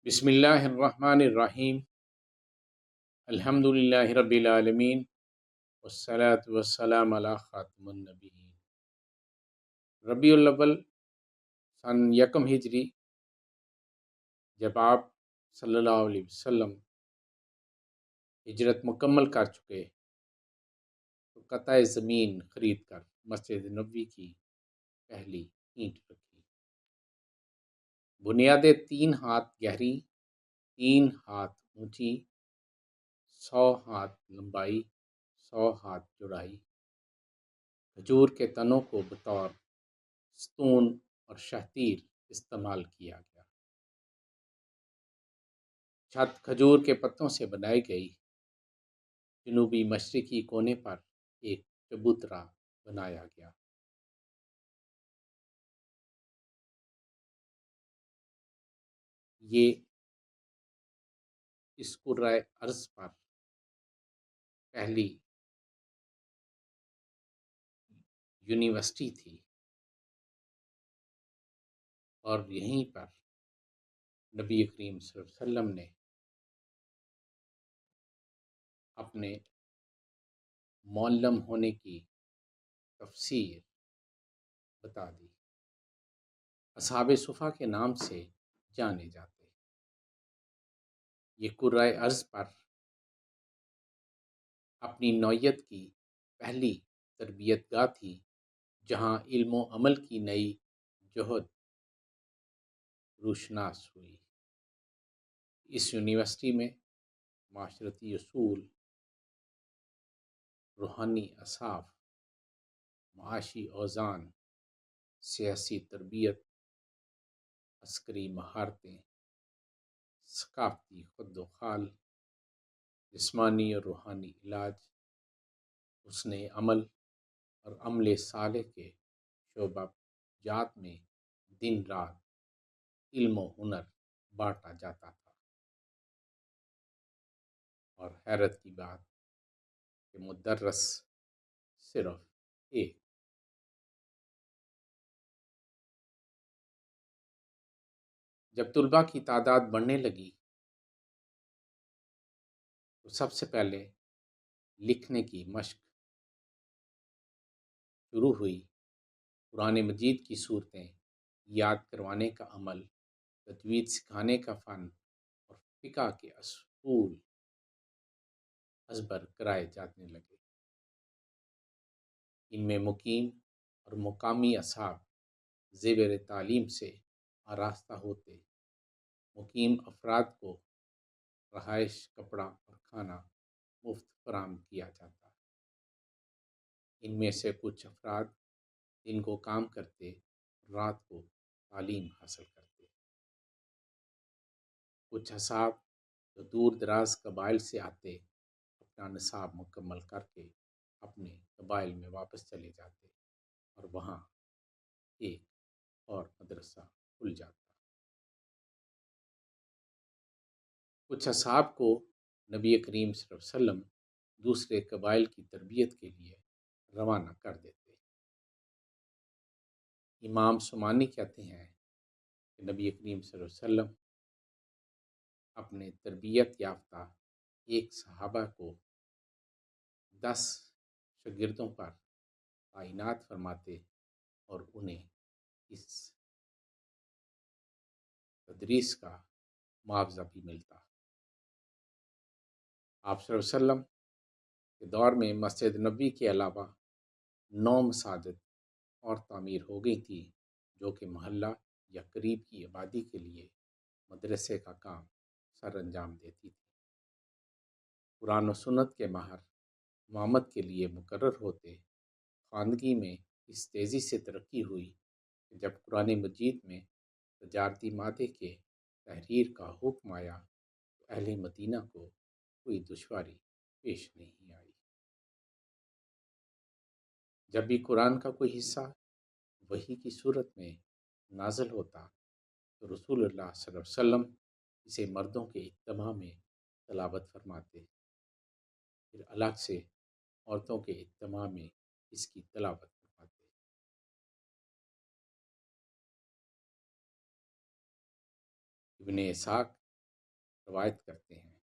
بسم اللہ الرحمن الرحیم۔ الحمد للہ رب العالمین والصلاة والسلام علی خاتم النبیین۔ ربیع الاول سن یکم ہجری جب آپ صلی اللہ علیہ وسلم ہجرت مکمل کر چکے تو قطع زمین خرید کر مسجد نبوی کی پہلی اینٹ رکھی۔ بنیادیں 3 ہاتھ گہری، 3 ہاتھ اونچی، 100 ہاتھ لمبائی، 100 ہاتھ چوڑائی، کھجور کے تنوں کو بطور ستون اور شہتیر استعمال کیا گیا۔ چھت کھجور کے پتوں سے بنائی گئی۔ جنوبی مشرقی کونے پر ایک چبوترا بنایا گیا۔ یہ اس کرۂ ارض پر پہلی یونیورسٹی تھی اور یہیں پر نبی کریم صلی اللہ علیہ وسلم نے اپنے معلم ہونے کی تفسیر بتا دی۔ اصحاب صفا کے نام سے جانے جاتے۔ یہ کرۂ ارض پر اپنی نوعیت کی پہلی تربیت گاہ تھی جہاں علم و عمل کی نئی جہد روشناس ہوئی۔ اس یونیورسٹی میں معاشرتی اصول، روحانی اصاف، معاشی اوزان، سیاسی تربیت، عسکری مہارتیں، ثقافتی خود و خال، جسمانی اور روحانی علاج، حسن عمل اور عمل صالح کے شعبہ جات میں دن رات علم و ہنر بانٹا جاتا تھا۔ اور حیرت کی بات کہ مدرس صرف ایک۔ جب طلباء کی تعداد بڑھنے لگی تو سب سے پہلے لکھنے کی مشق شروع ہوئی۔ قرآن مجید کی صورتیں یاد کروانے کا عمل، تجوید سکھانے کا فن اور فقہ کے اصول ازبر کرائے جانے لگے۔ ان میں مقیم اور مقامی اصحاب زیور تعلیم سے آراستہ ہوتے۔ مقیم افراد کو رہائش، کپڑا اور کھانا مفت فراہم کیا جاتا۔ ان میں سے کچھ افراد دن کو کام کرتے، رات کو تعلیم حاصل کرتے۔ کچھ اصحاب جو دور دراز قبائل سے آتے اپنا نصاب مکمل کر کے اپنے قبائل میں واپس چلے جاتے اور وہاں ایک اور مدرسہ کھل جاتا۔ کچھ اصحاب کو نبی کریم صلی اللہ علیہ وسلم دوسرے قبائل کی تربیت کے لیے روانہ کر دیتے۔ امام سمانی کہتے ہیں کہ نبی کریم صلی اللہ علیہ وسلم اپنے تربیت یافتہ ایک صحابہ کو 10 شاگردوں پر تعینات فرماتے اور انہیں اس تدریس کا معاوضہ بھی ملتا۔ آپ صلی اللہ علیہ وسلم کے دور میں مسجد نبوی کے علاوہ 9 مساجد اور تعمیر ہو گئی تھی جو کہ محلہ یا قریب کی آبادی کے لیے مدرسے کا کام سر انجام دیتی تھی۔ قرآن و سنت کے ماہر امامت کے لیے مقرر ہوتے۔ خواندگی میں اس تیزی سے ترقی ہوئی کہ جب قرآن مجید میں تجارتی مادے کے تحریر کا حکم آیا تو اہل مدینہ کو کوئی دشواری پیش نہیں آئی۔ جب بھی قرآن کا کوئی حصہ وحی کی صورت میں نازل ہوتا تو رسول اللہ صلی اللہ علیہ وسلم اسے مردوں کے اجتماع میں تلاوت فرماتے، پھر الگ سے عورتوں کے اجتماع میں اس کی تلاوت فرماتے۔ ابن اسحاق روایت کرتے ہیں۔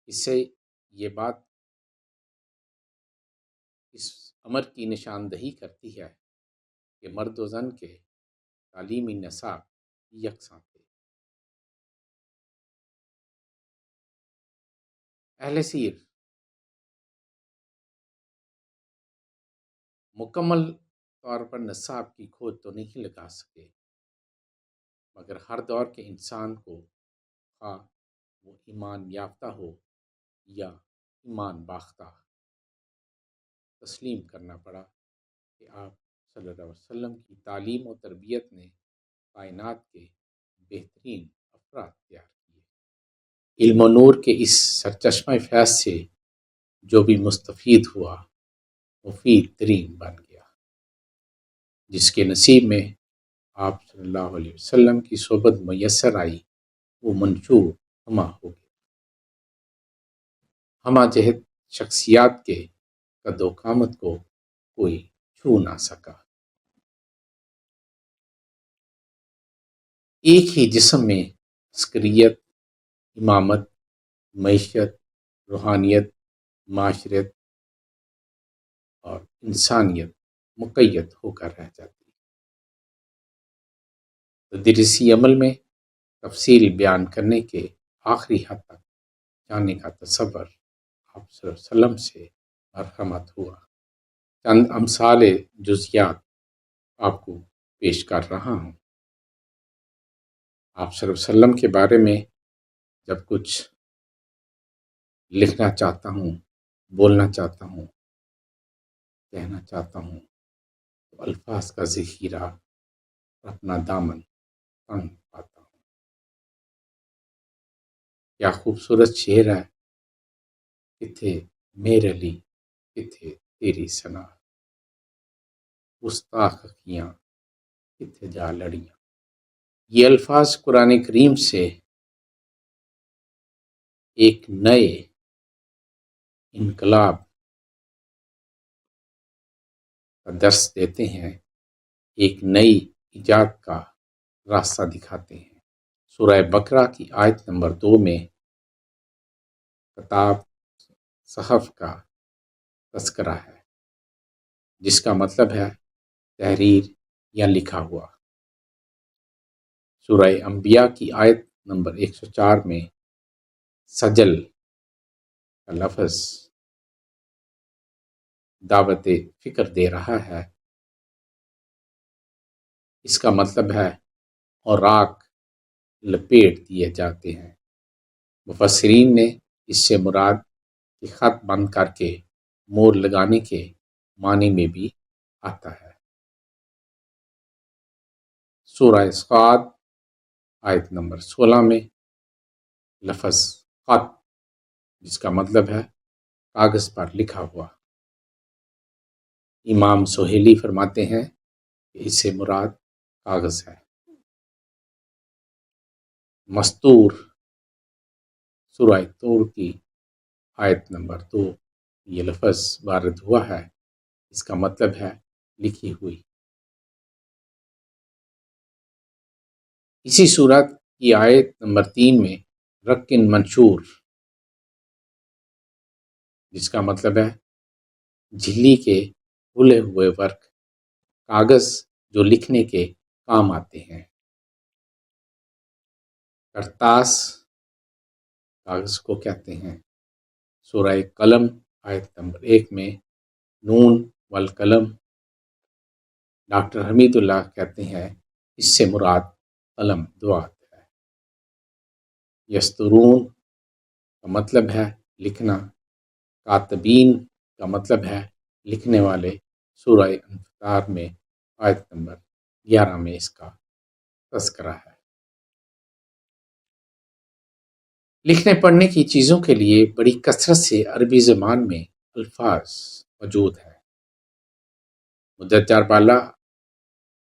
اس سے یہ بات اس امر کی نشاندہی کرتی ہے کہ مرد و زن کے تعلیمی نصاب یکساں تھے۔ اہل سیر مکمل طور پر نصاب کی کھوج تو نہیں لگا سکے، مگر ہر دور کے انسان کو خواہ وہ ایمان یافتہ ہو یا ایمان باختہ تسلیم کرنا پڑا کہ آپ صلی اللہ علیہ وسلم کی تعلیم و تربیت نے کائنات کے بہترین افراد تیار کیے۔ علم و نور کے اس سرچشمہ فیض سے جو بھی مستفید ہوا مفید ترین بن گیا۔ جس کے نصیب میں آپ صلی اللہ علیہ وسلم کی صحبت میسر آئی وہ منشور ہما ہو گیا۔ ہما جہت شخصیات کے قد و قامت کو کوئی چھو نہ سکا۔ ایک ہی جسم میں عسکریت، امامت، معیشت، روحانیت، معاشرت اور انسانیت مقید ہو کر رہ جاتی۔ تدریسی عمل میں تفصیل بیان کرنے کے آخری حد تک جانے کا تصور آپ صلی اللہ علیہ وسلم سے مرحمت ہوا۔ چند امثال جزیات آپ کو پیش کر رہا ہوں۔ آپ صلی اللہ علیہ وسلم کے بارے میں جب کچھ لکھنا چاہتا ہوں، بولنا چاہتا ہوں، کہنا چاہتا ہوں تو الفاظ کا ذخیرہ اور اپنا دامن تنگ پاتا ہوں۔ کیا خوبصورت شعر ہے، کتھے میرے علی کتھے تیری ثنا، گستاخ اکھیاں کتھے جا لڑیاں۔ یہ الفاظ قرآن کریم سے ایک نئے انقلاب کا درس دیتے ہیں، ایک نئی ایجاد کا راستہ دکھاتے ہیں۔ سورہ بقرہ کی آیت نمبر 2 میں کتاب صحف کا تذکرہ ہے، جس کا مطلب ہے تحریر یا لکھا ہوا۔ سورہ انبیاء کی آیت نمبر 104 میں سجل کا لفظ دعوت فکر دے رہا ہے۔ اس کا مطلب ہے اوراق لپیٹ دیے جاتے ہیں۔ مفسرین نے اس سے مراد کہ خط بند کر کے مور لگانے کے معنی میں بھی آتا ہے۔ سورہ صاد آیت نمبر 16 میں لفظ خط، جس کا مطلب ہے کاغذ پر لکھا ہوا۔ امام سہیلی فرماتے ہیں کہ اس سے مراد کاغذ ہے۔ مستور سورہ طور کی آیت نمبر 2 یہ لفظ وارد ہوا ہے، اس کا مطلب ہے لکھی ہوئی۔ اسی سورت کی آیت نمبر 3 میں رکن منشور، جس کا مطلب ہے جھلی کے کھلے ہوئے ورق، کاغذ جو لکھنے کے کام آتے ہیں۔ کرتاس کاغذ کو کہتے ہیں۔ سورہ قلم آیت نمبر 1 میں نون والقلم، ڈاکٹر حمید اللہ کہتے ہیں اس سے مراد قلم دعات ہے۔ یسترون کا مطلب ہے لکھنا، کاتبین کا مطلب ہے لکھنے والے۔ سورہ انفطار میں آیت نمبر 11 میں اس کا تذکرہ ہے۔ لکھنے پڑھنے کی چیزوں کے لیے بڑی کثرت سے عربی زبان میں الفاظ موجود ہیں۔ مدثر بالا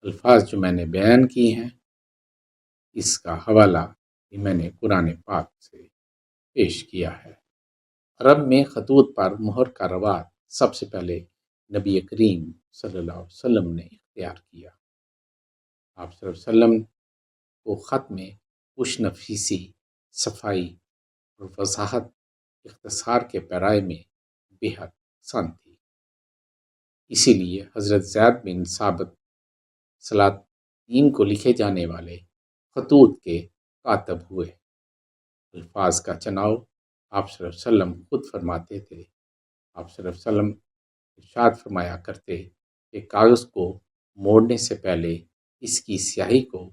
الفاظ جو میں نے بیان کیے ہیں، اس کا حوالہ بھی میں نے قرآن پاک سے پیش کیا ہے۔ عرب میں خطوط پر مہر کا رواج سب سے پہلے نبی کریم صلی اللہ علیہ وسلم نے اختیار کیا۔ آپ صلی اللہ علیہ وسلم کو خط میں خوش نفیسی، صفائی اور وضاحت اختصار کے پیرائے میں بے حد پسند تھی۔ اسی لیے حضرت زید بن ثابت سلاطین کو لکھے جانے والے خطوط کے کاتب ہوئے۔ الفاظ کا چناؤ آپ صلی اللہ علیہ وسلم خود فرماتے تھے۔ آپ صلی اللہ علیہ وسلم ارشاد فرمایا کرتے کہ کاغذ کو موڑنے سے پہلے اس کی سیاہی کو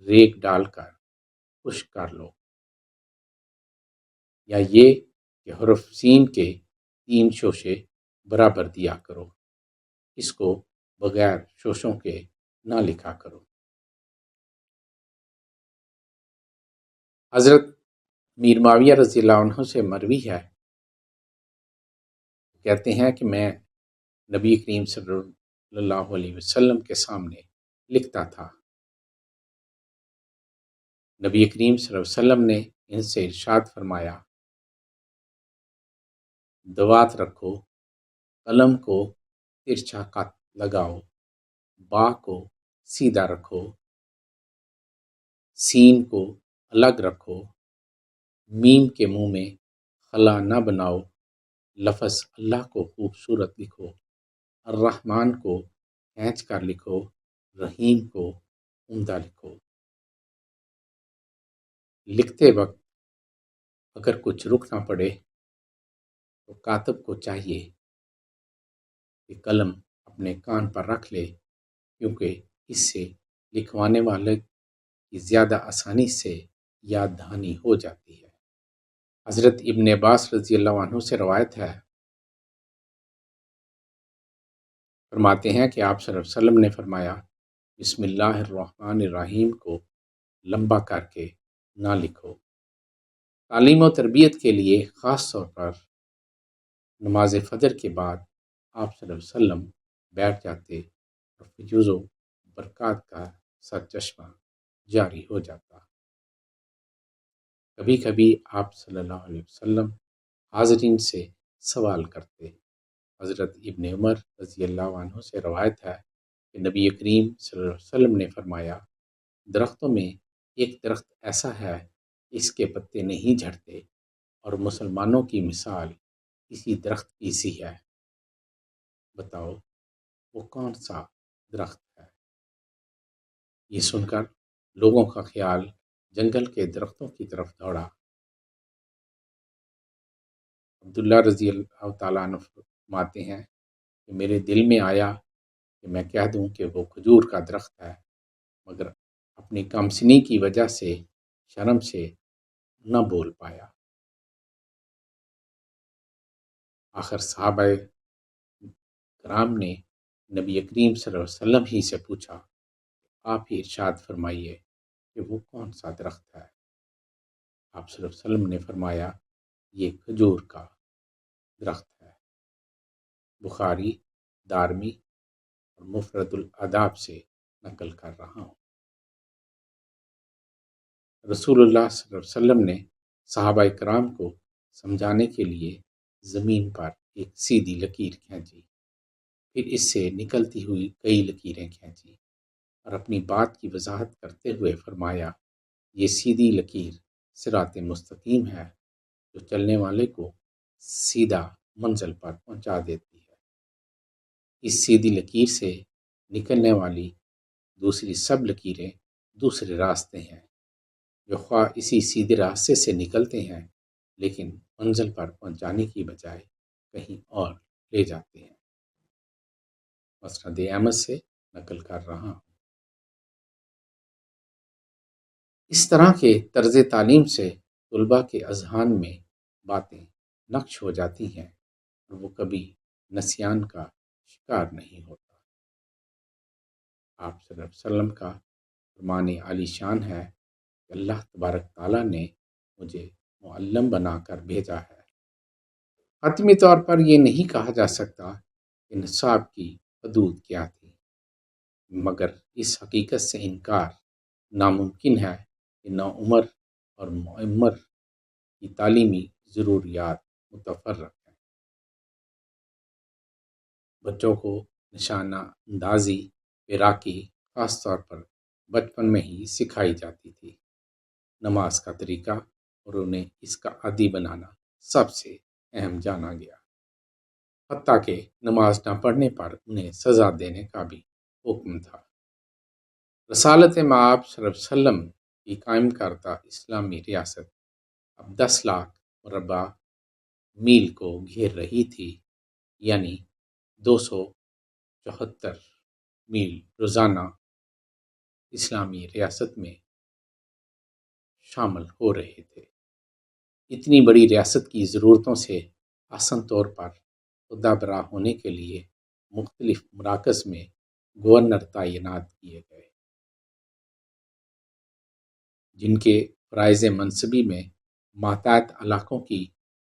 ریگ ڈال کر خشک کر لو، یا یہ کہ حرف سین کے 3 شوشے برابر دیا کرو، اس کو بغیر شوشوں کے نہ لکھا کرو۔ حضرت میر معاویہ رضی اللہ عنہ سے مروی ہے، کہتے ہیں کہ میں نبی کریم صلی اللہ علیہ وسلم کے سامنے لکھتا تھا۔ نبی کریم صلی اللہ علیہ وسلم نے ان سے ارشاد فرمایا، دوات رکھو، قلم کو ترچھا خط لگاؤ، با کو سیدھا رکھو، سین کو الگ رکھو، میم کے منہ میں خلا نہ بناؤ، لفظ اللہ کو خوبصورت لکھو، الرحمن کو کھینچ کر لکھو، رحیم کو عمدہ لکھو۔ لکھتے وقت اگر کچھ رکنا پڑے تو کاتب کو چاہیے کہ قلم اپنے کان پر رکھ لے، کیونکہ اس سے لکھوانے والے کی زیادہ آسانی سے یاد دہانی ہو جاتی ہے۔ حضرت ابن عباس رضی اللہ عنہ سے روایت ہے، فرماتے ہیں کہ آپ صلی اللہ علیہ وسلم نے فرمایا، بسم اللہ الرحمن الرحیم کو لمبا کر کے نہ لکھو۔ تعلیم و تربیت کے لیے خاص طور پر نماز فجر کے بعد آپ صلی اللہ علیہ وسلم بیٹھ جاتے اور فیض و برکات کا سرچشمہ جاری ہو جاتا۔ کبھی کبھی آپ صلی اللہ علیہ وسلم حاضرین سے سوال کرتے۔ حضرت ابن عمر رضی اللہ عنہ سے روایت ہے کہ نبی کریم صلی اللہ علیہ وسلم نے فرمایا، درختوں میں ایک درخت ایسا ہے اس کے پتے نہیں جھڑتے، اور مسلمانوں کی مثال اسی درخت کی سی ہے۔ بتاؤ وہ کون سا درخت ہے؟ یہ سن کر لوگوں کا خیال جنگل کے درختوں کی طرف دوڑا۔ عبداللہ رضی اللہ تعالیٰ عنہ فرماتے ہیں کہ میرے دل میں آیا کہ میں کہہ دوں کہ وہ کھجور کا درخت ہے، مگر اپنی کمسنی کی وجہ سے شرم سے نہ بول پایا۔ آخر صحابہ کرام نے نبی کریم صلی اللہ علیہ وسلم ہی سے پوچھا، آپ ہی ارشاد فرمائیے کہ وہ کون سا درخت ہے؟ آپ صلی اللہ علیہ وسلم نے فرمایا، یہ کھجور کا درخت ہے۔ بخاری، دارمی اور مفرد الاداب سے نقل کر رہا ہوں۔ رسول اللہ صلی اللہ علیہ وسلم نے صحابہ کرام کو سمجھانے کے لیے زمین پر ایک سیدھی لکیر کھینچی، پھر اس سے نکلتی ہوئی کئی لکیریں کھینچی اور اپنی بات کی وضاحت کرتے ہوئے فرمایا، یہ سیدھی لکیر صراط مستقیم ہے جو چلنے والے کو سیدھا منزل پر پہنچا دیتی ہے۔ اس سیدھی لکیر سے نکلنے والی دوسری سب لکیریں دوسرے راستے ہیں جو خواہ اسی سیدھے راستے سے نکلتے ہیں لیکن منزل پر پہنچانے کی بجائے کہیں اور لے جاتے ہیں۔ مسند احمد سے نقل کر رہا ہوں۔ اس طرح کے طرز تعلیم سے طلباء کے اذہان میں باتیں نقش ہو جاتی ہیں اور وہ کبھی نسیان کا شکار نہیں ہوتا۔ آپ صلی اللہ علیہ وسلم کا فرمان عالی شان ہے کہ اللہ تبارک تعالیٰ نے مجھے معلم بنا کر بھیجا ہے۔ حتمی طور پر یہ نہیں کہا جا سکتا کہ نصاب کی حدود کیا تھی، مگر اس حقیقت سے انکار ناممکن ہے کہ نوعمر اور معمر کی تعلیمی ضروریات متفرق ہیں۔ بچوں کو نشانہ اندازی پیراکی خاص طور پر بچپن میں ہی سکھائی جاتی تھی۔ نماز کا طریقہ اور انہیں اس کا عادی بنانا سب سے اہم جانا گیا، حتیٰ کہ نماز نہ پڑھنے پر انہیں سزا دینے کا بھی حکم تھا۔ رسالت مآب صلی اللہ علیہ وسلم کی قائم کردہ اسلامی ریاست اب 10 لاکھ مربع میل کو گھیر رہی تھی، یعنی 274 میل روزانہ اسلامی ریاست میں شامل ہو رہے تھے۔ اتنی بڑی ریاست کی ضرورتوں سے آسان طور پر عہدہ برا ہونے کے لیے مختلف مراکز میں گورنر تعینات کیے گئے، جن کے فرائض منصبی میں ماتحت علاقوں کی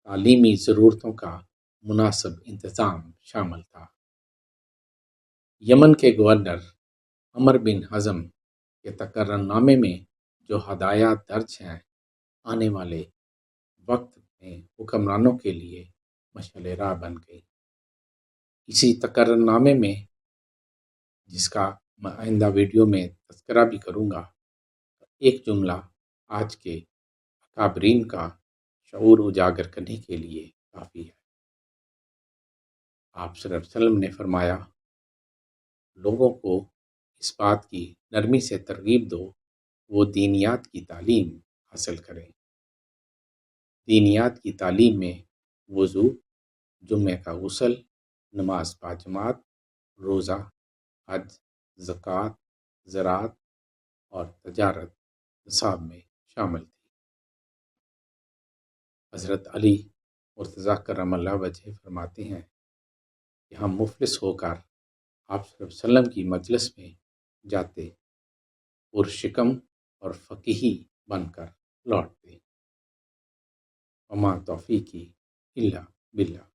تعلیمی ضرورتوں کا مناسب انتظام شامل تھا۔ یمن کے گورنر عمر بن حزم کے تقرر نامے میں جو ہدایات درج ہیں، آنے والے وقت میں حکمرانوں کے لیے مشعل راہ بن گئی۔ اسی تقرر نامے میں، جس کا میں آئندہ ویڈیو میں تذکرہ بھی کروں گا، ایک جملہ آج کے اکابرین کا شعور اجاگر کرنے کے لیے کافی ہے۔ آپ صلی اللہ علیہ وسلم نے فرمایا، لوگوں کو اس بات کی نرمی سے ترغیب دو وہ دینیات کی تعلیم حاصل کریں۔ دینیات کی تعلیم میں وضو، جمعہ کا غسل، نماز باجماعت، روزہ، حج، زکوٰۃ، زراعت اور تجارت نصاب میں شامل تھی۔ حضرت علی مرتضیٰ کرم اللہ وجہ فرماتے ہیں کہ ہم مفلس ہو کر آپ صلی اللہ علیہ وسلم کی مجلس میں جاتے، پرشکم اور فقیہی بن کر لوٹتے۔ وما توفیقی الا باللہ۔